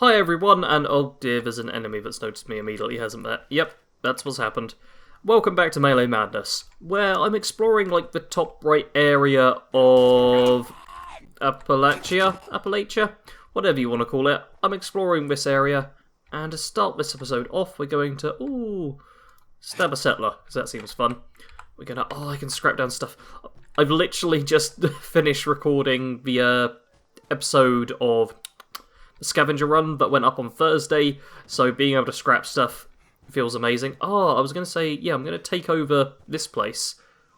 Hi everyone, and oh dear, there's an enemy that's noticed me immediately, hasn't there? Yep, that's what's happened. Welcome back to Melee Madness, where I'm exploring like the top right area of Appalachia, whatever you want to call it. I'm exploring this area, and to start this episode off, we're going to, stab a settler, because that seems fun. We're gonna, I can scrap down stuff. I've literally just finished recording the episode of the scavenger run that went up on Thursday, so being able to scrap stuff feels amazing. Oh, I was going to say, yeah, I'm going to take over this place,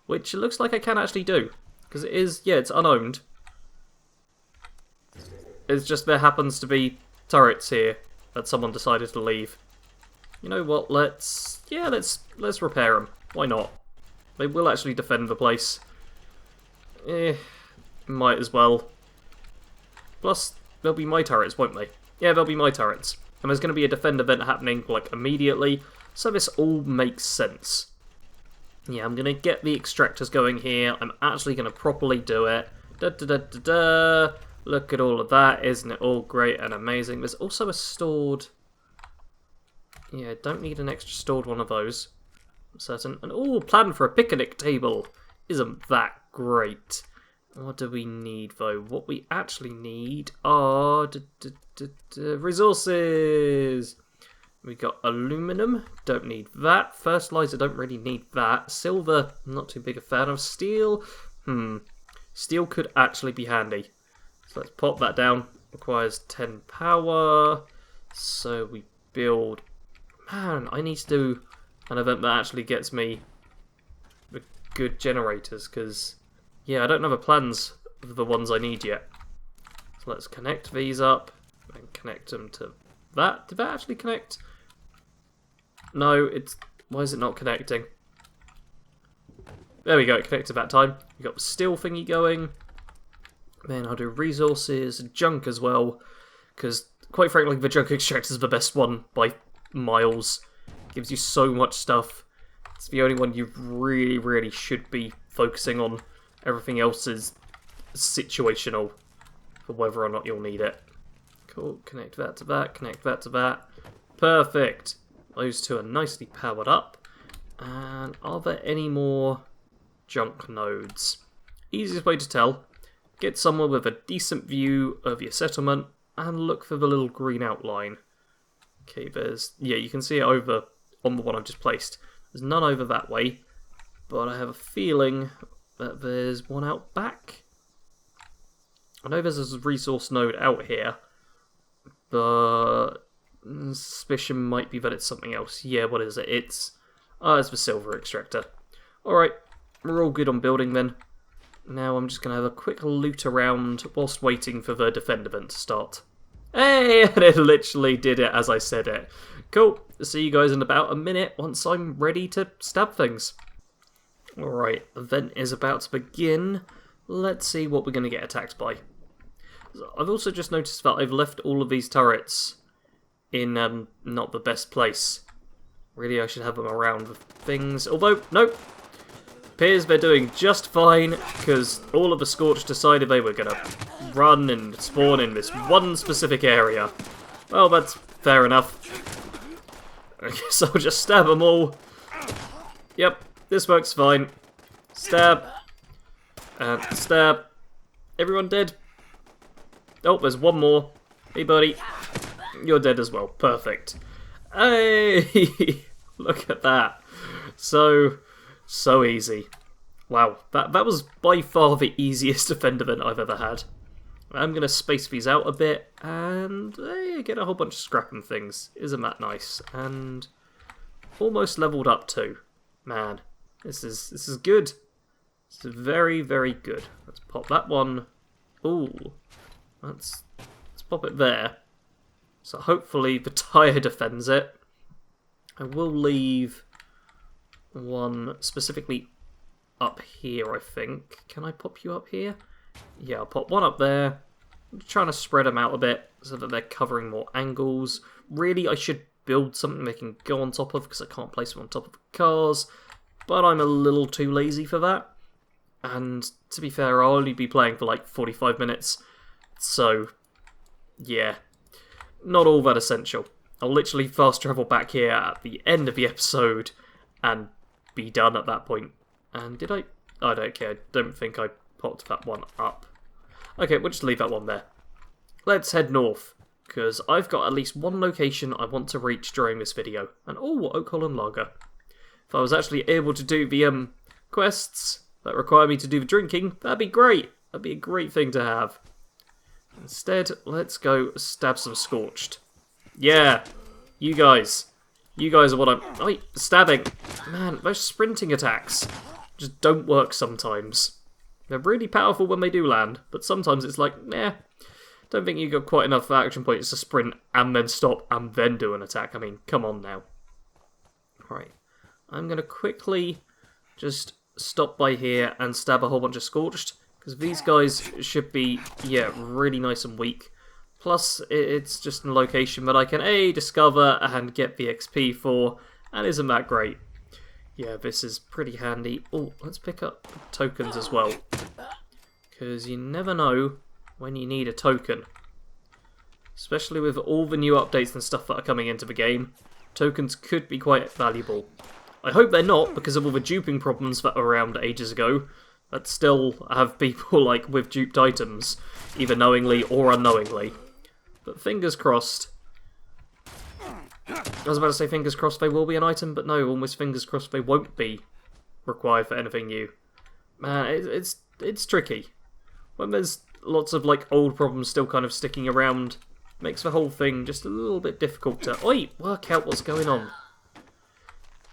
which it looks like I can actually do, because it is, yeah, it's unowned. It's just there happens to be turrets here that someone decided to leave. You know what, let's repair them. Why not? They will actually defend the place. Might as well. Plus, they'll be my turrets, won't they? Yeah, they'll be my turrets. And there's going to be a defend event happening, like, immediately. So this all makes sense. Yeah, I'm going to get the extractors going here. I'm actually going to properly do it. Da-da-da-da-da. Look at all of that. Isn't it all great and amazing? There's also a stored... Yeah, don't need an extra stored one of those. I'm certain. And, plan for a picnic table. Isn't that great? What do we need, though? What we actually need are resources. We got aluminum. Don't need that. Fertilizer. Don't really need that. Silver. Not too big a fan of. Steel. Steel could actually be handy. So let's pop that down. Requires 10 power. So we build... Man, I need to do an event that actually gets me the good generators, because... Yeah, I don't know the plans of the ones I need yet. So let's connect these up and connect them to that. Did that actually connect? No, it's... Why is it not connecting? There we go, it connected that time. We got the steel thingy going. Then I'll do resources, junk as well, because quite frankly the junk extractor is the best one by miles. Gives you so much stuff. It's the only one you really, really should be focusing on. Everything else is situational for whether or not you'll need it. Cool, connect that to that, connect that to that. Perfect. Those two are nicely powered up. And are there any more junk nodes? Easiest way to tell, get somewhere with a decent view of your settlement and look for the little green outline. Okay, yeah, you can see it over on the one I've just placed. There's none over that way, but I have a feeling that there's one out back. I know there's a resource node out here, but suspicion might be that it's something else. Yeah, what is it? It's the silver extractor. Alright, we're all good on building then. Now I'm just going to have a quick loot around whilst waiting for the defend event to start. Hey, and it literally did it as I said it. Cool, see you guys in about a minute once I'm ready to stab things. Alright, event is about to begin. Let's see what we're going to get attacked by. I've also just noticed that I've left all of these turrets in not the best place. Really, I should have them around with things. Although, nope. Appears they're doing just fine, because all of the Scorch decided they were going to run and spawn in this one specific area. Well, that's fair enough. I guess I'll just stab them all. Yep. This works fine. Stab. And stab. Everyone dead? Oh, there's one more. Hey, buddy. You're dead as well. Perfect. Hey! Look at that. So easy. Wow. That was by far the easiest defend event I've ever had. I'm going to space these out a bit and get a whole bunch of scrap and things. Isn't that nice? And almost leveled up too. Man. This is good. This is very, very good. Let's pop that one. Ooh. Let's pop it there. So hopefully the tyre defends it. I will leave one specifically up here, I think. Can I pop you up here? Yeah, I'll pop one up there. I'm trying to spread them out a bit so that they're covering more angles. Really, I should build something they can go on top of because I can't place them on top of the cars. But I'm a little too lazy for that. And to be fair, I'll only be playing for like 45 minutes. So, yeah. not all that essential. I'll literally fast travel back here at the end of the episode and be done at that point. And did I? I don't care. I don't think I popped that one up. Okay, we'll just leave that one there. Let's head north, because I've got at least one location I want to reach during this video. And oh, Oak Holland Lager. If I was actually able to do the quests that require me to do the drinking, that'd be great. That'd be a great thing to have. Instead, let's go stab some Scorched. Yeah, you guys are what I'm... Oh, stabbing. Man, those sprinting attacks just don't work sometimes. They're really powerful when they do land, but sometimes it's like, nah, don't think you got quite enough action points to sprint and then stop and then do an attack. I mean, come on now. Right, I'm going to quickly just stop by here and stab a whole bunch of Scorched, because these guys should be, yeah, really nice and weak. Plus, it's just a location that I can A, discover and get the XP for, and isn't that great? Yeah, this is pretty handy. Oh, let's pick up tokens as well, because you never know when you need a token. Especially with all the new updates and stuff that are coming into the game, tokens could be quite valuable. I hope they're not, because of all the duping problems that were around ages ago, that still have people like with duped items, either knowingly or unknowingly. But fingers crossed. I was about to say fingers crossed they will be an item, but no, almost fingers crossed they won't be required for anything new. Man, it's tricky. When there's lots of like old problems still kind of sticking around, makes the whole thing just a little bit difficult to work out what's going on.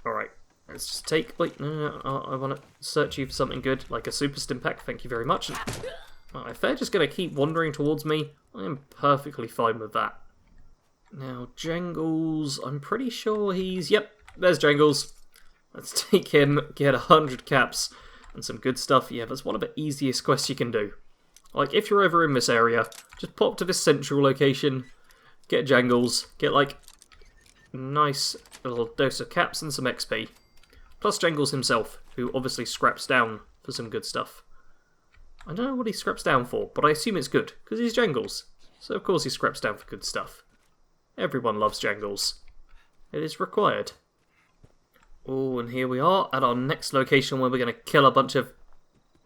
Alright, let's just take... Wait, no, I want to search you for something good, like a super stim pack, thank you very much. If they're just going to keep wandering towards me, I am perfectly fine with that. Now, Jangles, I'm pretty sure he's... Yep, there's Jangles. Let's take him, get 100 caps and some good stuff. Yeah, that's one of the easiest quests you can do. Like, if you're ever in this area, just pop to this central location, get Jangles, get, like, a nice little dose of caps and some XP. Plus Jangles himself, who obviously scraps down for some good stuff. I don't know what he scraps down for, but I assume it's good, because he's Jangles. So of course he scraps down for good stuff. Everyone loves Jangles. It is required. Oh, and here we are at our next location where we're going to kill a bunch of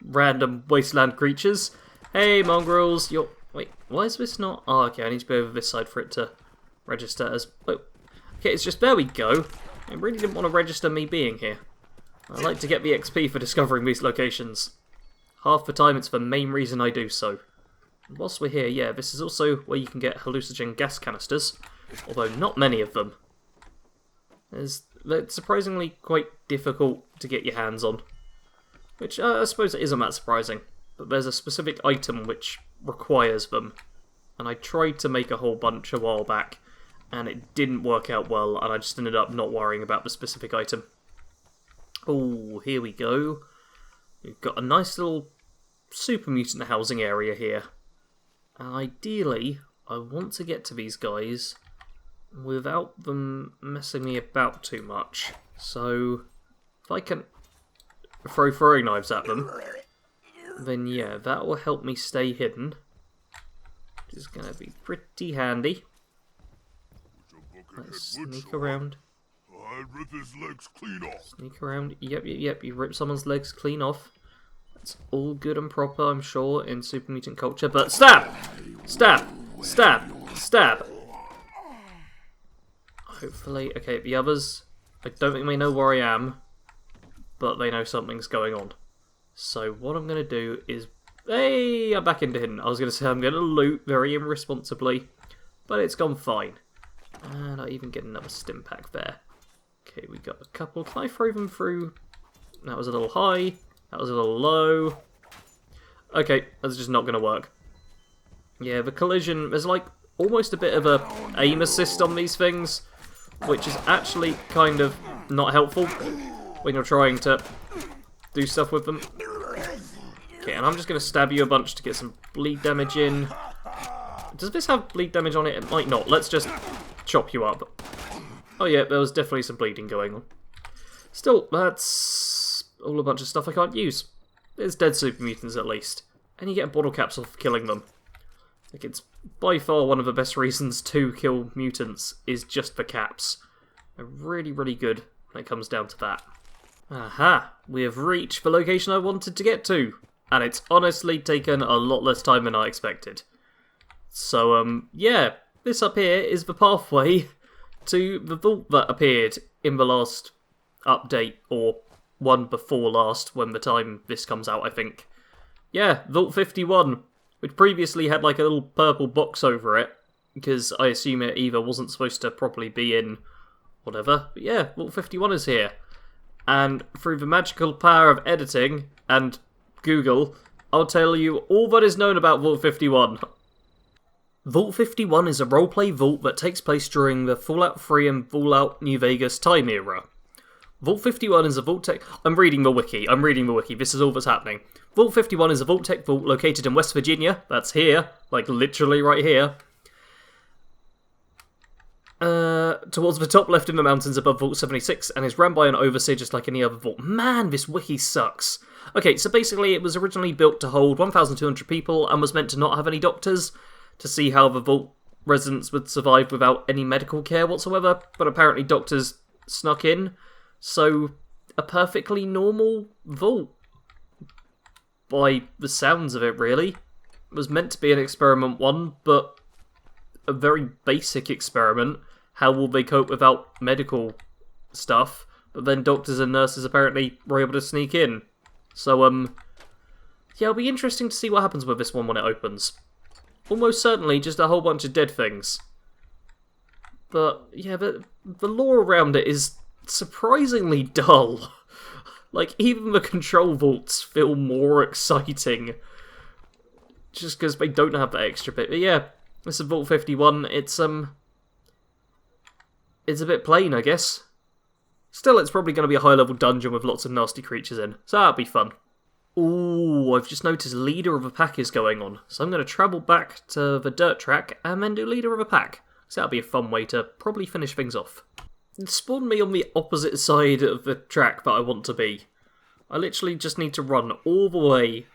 random wasteland creatures. Hey, mongrels, you're... Wait, why is this not... Oh, okay, I need to be over this side for it to register as... Oh, okay, it's just... There we go. I really didn't want to register me being here. I like to get the XP for discovering these locations. Half the time it's the main reason I do so. And whilst we're here, yeah, this is also where you can get hallucinogen gas canisters, although not many of them. They're surprisingly quite difficult to get your hands on, which I suppose it isn't that surprising, but there's a specific item which requires them, and I tried to make a whole bunch a while back, and it didn't work out well, and I just ended up not worrying about the specific item. Oh, here we go. We've got a nice little super mutant housing area here. And ideally, I want to get to these guys without them messing me about too much. So, if I can throw throwing knives at them, then yeah, that will help me stay hidden. Which is going to be pretty handy. Let's sneak around. I'd rip his legs clean off. Sneak around. Yep. You rip someone's legs clean off. That's all good and proper, I'm sure, in super mutant culture. But stab! Stab! Stab! Stab! Hopefully... Okay, the others... I don't think they know where I am, but they know something's going on. So what I'm going to do is... Hey! I'm back into hidden. I was going to say I'm going to loot very irresponsibly, but it's gone fine. And I even get another stim pack there. Okay, we got a couple. Can I throw them through? That was a little high. That was a little low. Okay, that's just not going to work. Yeah, the collision, there's like almost a bit of a aim assist on these things, which is actually kind of not helpful when you're trying to do stuff with them. Okay, and I'm just going to stab you a bunch to get some bleed damage in. Does this have bleed damage on it? It might not. Let's just chop you up. Oh yeah, there was definitely some bleeding going on. Still, that's all a bunch of stuff I can't use. There's dead super mutants at least. And you get bottle capsule for killing them. Like, it's by far one of the best reasons to kill mutants, is just for caps. They're really, really good when it comes down to that. Aha! We have reached the location I wanted to get to, and it's honestly taken a lot less time than I expected. So, yeah, this up here is the pathway to the vault that appeared in the last update, or one before last, when the time this comes out, I think. Yeah, Vault 51, which previously had like a little purple box over it, because I assume it either wasn't supposed to properly be in whatever. But yeah, Vault 51 is here. And through the magical power of editing and Google, I'll tell you all that is known about Vault 51. Vault 51 is a roleplay vault that takes place during the Fallout 3 and Fallout New Vegas time era. Vault 51 is a Vault-Tec... I'm reading the wiki, this is all that's happening. Vault 51 is a Vault-Tec vault located in West Virginia, that's here, like literally right here. Towards the top left in the mountains above Vault 76, and is run by an overseer just like any other vault. Man, this wiki sucks. Okay, so basically it was originally built to hold 1,200 people, and was meant to not have any doctors, to see how the vault residents would survive without any medical care whatsoever, but apparently doctors snuck in. So, a perfectly normal vault, by the sounds of it, really. It was meant to be an experiment one, but a very basic experiment. How will they cope without medical stuff? But then doctors and nurses apparently were able to sneak in. So, yeah, it'll be interesting to see what happens with this one when it opens. Almost certainly just a whole bunch of dead things. But, yeah, the lore around it is surprisingly dull. Like, even the control vaults feel more exciting. Just because they don't have that extra bit. But yeah, this is Vault 51. It's a bit plain, I guess. Still, it's probably going to be a high-level dungeon with lots of nasty creatures in. So that'll be fun. Ooh, I've just noticed Leader of a Pack is going on. So I'm going to travel back to the dirt track and then do Leader of a Pack. So that'll be a fun way to probably finish things off. It spawned me on the opposite side of the track that I want to be. I literally just need to run all the way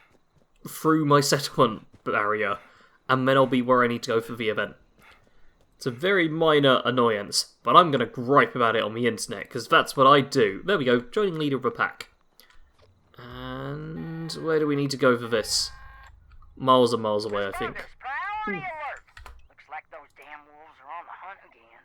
through my settlement area, and then I'll be where I need to go for the event. It's a very minor annoyance, but I'm going to gripe about it on the internet, because that's what I do. There we go, joining Leader of a Pack. And where do we need to go for this? Miles and miles away, I think. Looks like those damn wolves are on the hunt again.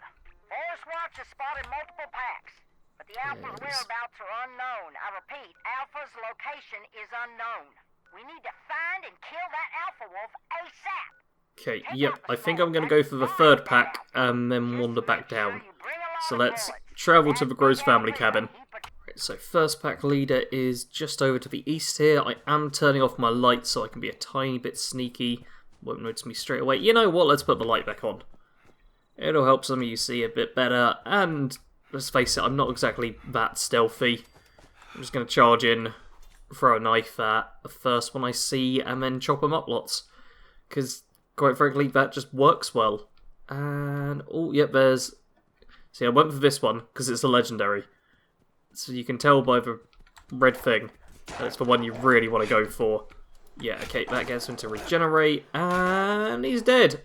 Forest Watch has spotted multiple packs, but the Alpha's whereabouts are unknown. I repeat, Alpha's location is unknown. We need to find and kill that Alpha Wolf ASAP. Okay, yep, I think I'm going to go for the third pack and then wander back down. So let's travel to the Gross family cabin. Right, so first pack leader is just over to the east here. I am turning off my light so I can be a tiny bit sneaky. Won't notice me straight away. You know what, let's put the light back on. It'll help some of you see a bit better, and let's face it, I'm not exactly that stealthy. I'm just going to charge in, throw a knife at the first one I see, and then chop them up lots. Because, quite frankly, that just works well. And, oh, yep, there's... See, I went for this one, because it's a legendary. So you can tell by the red thing that it's the one you really want to go for. Yeah, okay, that gets him to regenerate, and he's dead.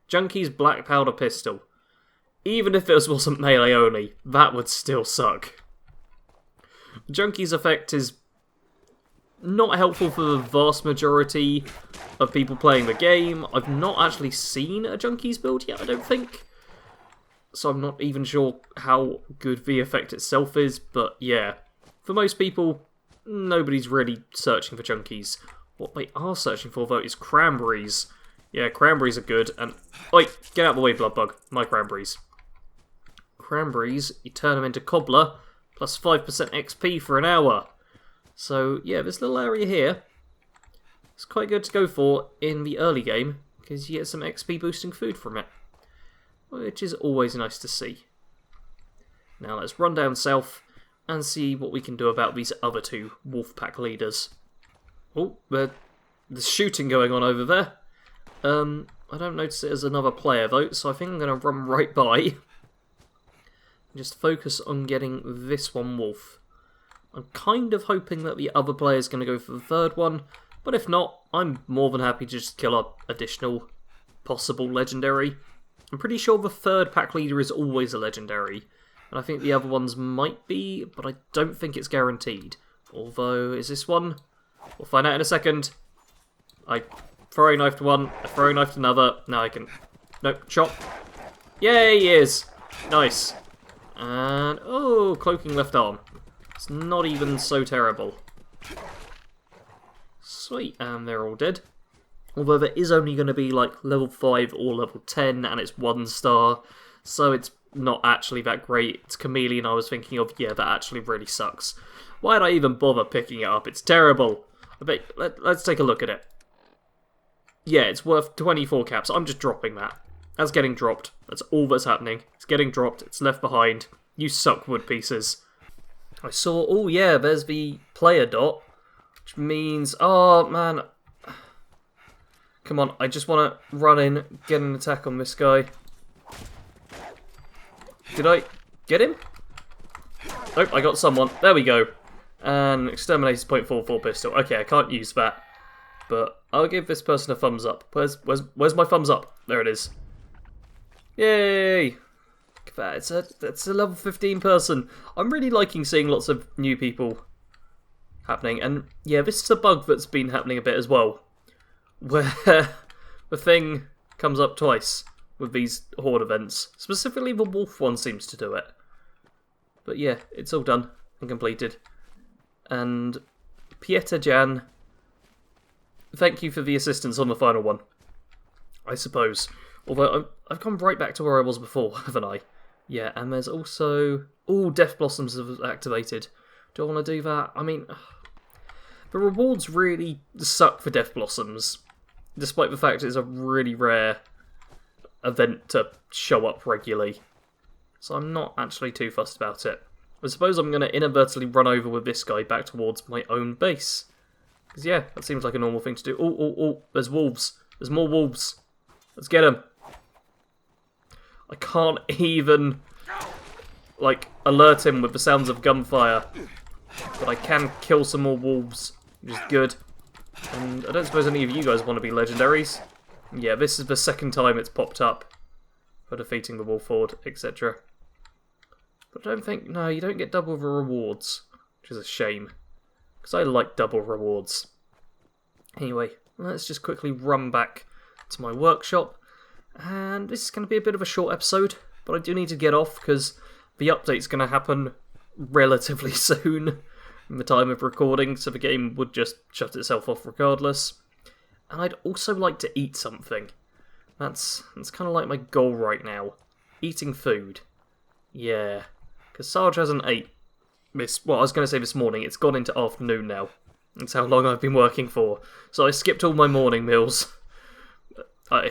Junkie's black powder pistol. Even if it wasn't melee only, that would still suck. Junkie's effect is not helpful for the vast majority of people playing the game. I've not actually seen a Junkie's build yet, I don't think. So I'm not even sure how good the effect itself is, but yeah. For most people, nobody's really searching for Junkies. What they are searching for, though, is cranberries. Yeah, cranberries are good, and... Oi, get out of the way, Bloodbug. My cranberries. Cranberries, you turn them into cobbler, plus 5% XP for an hour. So, yeah, this little area here is quite good to go for in the early game, because you get some XP boosting food from it, which is always nice to see. Now let's run down south and see what we can do about these other two Wolfpack leaders. Oh, there's shooting going on over there. I don't notice it as another player though, so I think I'm going to run right by. Just focus on getting this one wolf. I'm kind of hoping that the other player is going to go for the third one, but if not, I'm more than happy to just kill up additional possible legendary. I'm pretty sure the third pack leader is always a legendary, and I think the other ones might be, but I don't think it's guaranteed. Although, is this one? We'll find out in a second. I throwing knifed one, I throwing knifed another. Now I can... Nope, chop. Yay, he is! Nice. And, oh, cloaking left arm. It's not even so terrible. Sweet, and they're all dead. Although there is only going to be like level 5 or level 10, and it's 1 star, so it's not actually that great. It's Chameleon I was thinking of. Yeah, that actually really sucks. Why'd I even bother picking it up? It's terrible. I bet, let's take a look at it. Yeah, it's worth 24 caps. I'm just dropping that. That's getting dropped. That's all that's happening. It's getting dropped. It's left behind. You suck, wood pieces. I saw... Oh, yeah, there's the player dot. Which means... Oh, man. Come on, I just want to run in, get an attack on this guy. Did I get him? Oh, I got someone. There we go. And Exterminator's .44 pistol. Okay, I can't use that. But I'll give this person a thumbs up. Where's my thumbs up? There it is. Yay! It's a level 15 person. I'm really liking seeing lots of new people happening. And yeah, this is a bug that's been happening a bit as well. Where the thing comes up twice with these horde events. Specifically the wolf one seems to do it. But yeah, it's all done and completed. And Pieter Jan, thank you for the assistance on the final one, I suppose. Although I've gone right back to where I was before, haven't I? Yeah, and there's also... Oh, Death Blossoms have activated. Do I want to do that? I mean, the rewards really suck for Death Blossoms, despite the fact it's a really rare event to show up regularly. So I'm not actually too fussed about it. I suppose I'm going to inadvertently run over with this guy back towards my own base. Because yeah, that seems like a normal thing to do. Oh, there's wolves. There's more wolves. Let's get them. I can't even, like, alert him with the sounds of gunfire. But I can kill some more wolves, which is good. And I don't suppose any of you guys want to be legendaries. Yeah, this is the second time it's popped up for defeating the wolf horde, etc. But I don't think... No, you don't get double the rewards, which is a shame. Because I like double rewards. Anyway, let's just quickly run back to my workshop. And this is going to be a bit of a short episode, but I do need to get off because the update's going to happen relatively soon in the time of recording, so the game would just shut itself off regardless. And I'd also like to eat something. That's kind of like my goal right now. Eating food. Yeah. Because Sarge hasn't ate this... Well, I was going to say this morning. It's gone into afternoon now. That's how long I've been working for. So I skipped all my morning meals.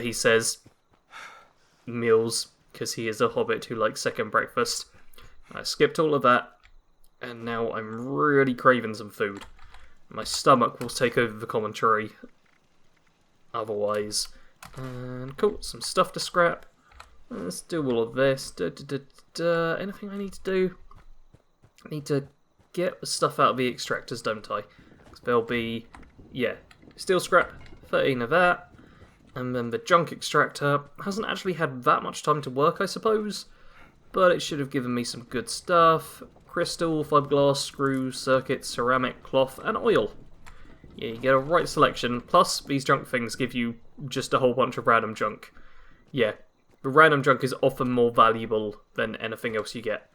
He says meals, because he is a hobbit who likes second breakfast. I skipped all of that. And now I'm really craving some food. My stomach will take over the commentary. Otherwise. And cool, some stuff to scrap. Let's do all of this. Anything I need to do? I need to get the stuff out of the extractors, don't I? Because there'll be, yeah, steel scrap, 13 of that. And then the junk extractor hasn't actually had that much time to work, I suppose. But it should have given me some good stuff. Crystal, fiberglass, screws, circuits, ceramic, cloth, and oil. Yeah, you get a right selection. Plus, these junk things give you just a whole bunch of random junk. Yeah, the random junk is often more valuable than anything else you get.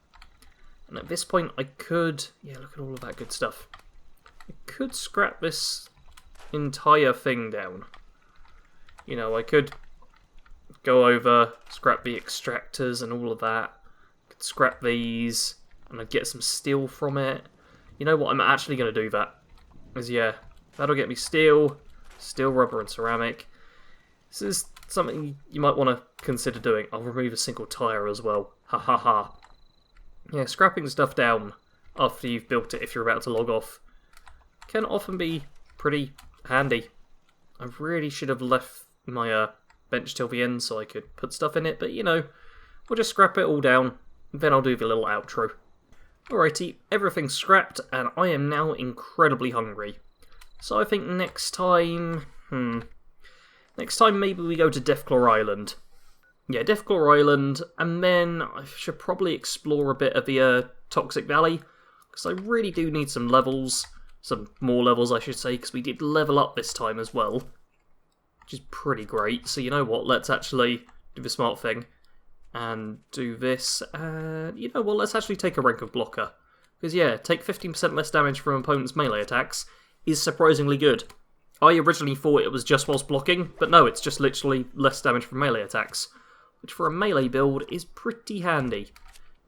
And at this point, I could... Yeah, look at all of that good stuff. I could scrap this entire thing down. You know, I could go over, scrap the extractors and all of that. Could scrap these, and I'd get some steel from it. You know what, I'm actually going to do that. Because, yeah, that'll get me steel, rubber, and ceramic. This is something you might want to consider doing. I'll remove a single tyre as well. Ha ha ha. Yeah, scrapping stuff down after you've built it if you're about to log off can often be pretty handy. I really should have left my bench till the end so I could put stuff in it, but you know, we'll just scrap it all down, and then I'll do the little outro. Alrighty, everything's scrapped, and I am now incredibly hungry. So I think next time, Next time, maybe we go to Deathclaw Island. Yeah, Deathclaw Island, and then I should probably explore a bit of the Toxic Valley, because I really do need some levels, some more levels I should say, because we did level up this time as well, which is pretty great. So you know what, let's actually do the smart thing, and do this, and you know what, let's actually take a rank of Blocker. Because yeah, take 15% less damage from opponents' melee attacks is surprisingly good. I originally thought it was just whilst blocking, but no, it's just literally less damage from melee attacks, which for a melee build is pretty handy.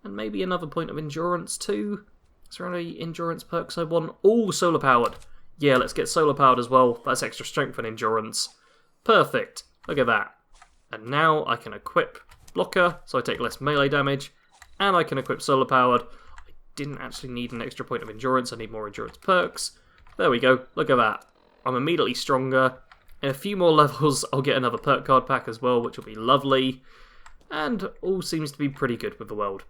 And maybe another point of endurance too. Is there any endurance perks I want? All solar powered. Yeah, let's get solar powered as well. That's extra strength and endurance. Perfect. Look at that. And now I can equip Blocker, so I take less melee damage, and I can equip solar powered. I didn't actually need an extra point of endurance. I need more endurance perks. There we go. Look at that. I'm immediately stronger. In a few more levels, I'll get another perk card pack as well, which will be lovely. And all seems to be pretty good with the world.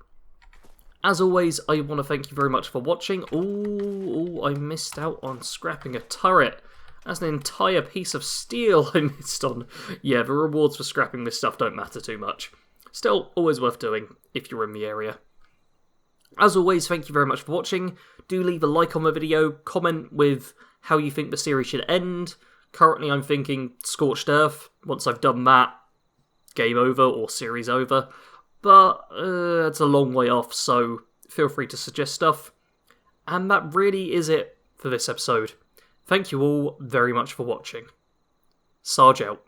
As always, I want to thank you very much for watching. Ooh, I missed out on scrapping a turret. That's an entire piece of steel I missed on. Yeah, the rewards for scrapping this stuff don't matter too much. Still, always worth doing if you're in the area. As always, thank you very much for watching. Do leave a like on the video, comment with how you think the series should end. Currently I'm thinking Scorched Earth. Once I've done that, game over or series over. But it's a long way off, so feel free to suggest stuff. And that really is it for this episode. Thank you all very much for watching. Sarge out.